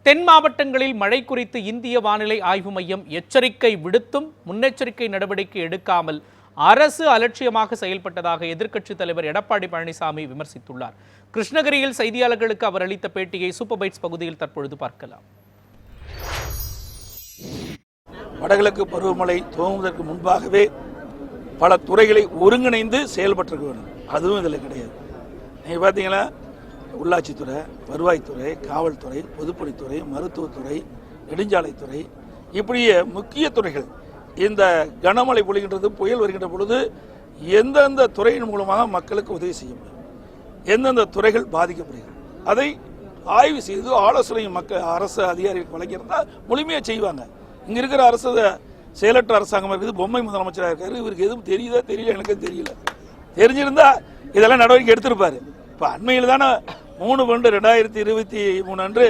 தென் மாவட்டங்களில் மழை குறித்து இந்திய வானிலை ஆய்வு மையம் எச்சரிக்கை விடுத்தும் முன்னெச்சரிக்கை நடவடிக்கை எடுக்காமல் அரசு அலட்சியமாக செயல்பட்டதாக எதிர்க்கட்சித் தலைவர் எடப்பாடி பழனிசாமி விமர்சித்துள்ளார். கிருஷ்ணகிரியில் செய்தியாளர்களுக்கு அவர் அளித்த பேட்டியை சூப்பர் பைட்ஸ் பகுதியில் தற்பொழுது பார்க்கலாம். வடகிழக்கு பருவமழை துவங்குவதற்கு முன்பாகவே பல துறைகளை ஒருங்கிணைந்து செயல்பட்டிருக்க வேண்டும். அதுவும் இதில் கிடையாது. நீங்க பார்த்தீங்கன்னா உள்ளாட்சித்துறை, வருவாய்த்துறை, காவல்துறை, பொதுப்பணித்துறை, மருத்துவத்துறை, நெடுஞ்சாலைத்துறை, இப்படியே முக்கிய துறைகள் இந்த கனமழை பொழிகின்றது, புயல் வருகின்ற பொழுது எந்தெந்த துறையின் மூலமாக மக்களுக்கு உதவி செய்ய முடியும், எந்தெந்த துறைகள் பாதிக்கப்படுகிறது, அதை ஆய்வு செய்து ஆலோசனை அரசு அதிகாரிகளுக்கு வழங்கியிருந்தால் முழுமையாக செய்வாங்க. இங்கே இருக்கிற அரசு செயலற்ற அரசாங்கம் இருக்குது, பொம்மை முதலமைச்சராக இருக்காரு. இவருக்கு எதுவும் தெரியுதா தெரியல, எனக்கு தெரியல. தெரிஞ்சிருந்தா இதெல்லாம் நடவடிக்கை எடுத்திருப்பாரு. இப்போ அண்மையில் தானே 3/2/2023 அன்று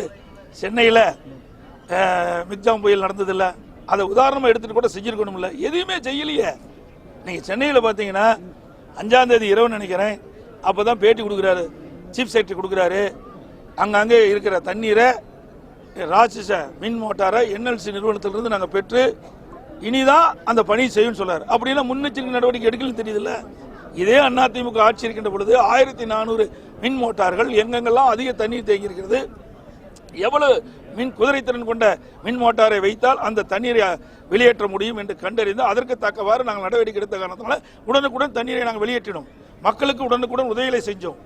சென்னையில் மிக்ஜாம் புயல் நடந்ததில்லை, அதை உதாரணமாக எடுத்துகிட்டு கூட செஞ்சிருக்கணும். இல்லை, எதுவுமே செய்யலையே. நீங்கள் சென்னையில் பார்த்தீங்கன்னா 5ஆம் தேதி இரவு நினைக்கிறேன், அப்போ தான் பேட்டி கொடுக்குறாரு, சீஃப் செக்ரட்டரி கொடுக்குறாரு. அங்கங்கே இருக்கிற தண்ணீரை ராட்சச மின் மோட்டாரை NLC நிறுவனத்திலிருந்து நாங்கள் பெற்று இனிதான் அந்த பணி செய்யும் சொல்றாரு. அப்படின்னா முன்னெச்சரிக்கை நடவடிக்கை எடுக்கலன்னு தெரியுதுல்ல. இதே அதிமுக ஆட்சி இருக்கின்ற பொழுது 1400 மின் மோட்டார்கள் எங்கெங்கெல்லாம் அதிக தண்ணீர் தேங்கி இருக்கிறது, எவ்வளவு மின் குதிரைத்திறன் கொண்ட மின் மோட்டாரை வைத்தால் அந்த தண்ணீரை வெளியேற்ற முடியும் என்று கண்டறிந்து அதற்கு தக்கவாறு நாங்கள் நடவடிக்கை எடுத்த காரணத்தினால உடனுக்குடன் தண்ணீரை நாங்கள் வெளியேற்றினோம். மக்களுக்கு உடனுக்குடன் உதவிகளை செஞ்சோம்.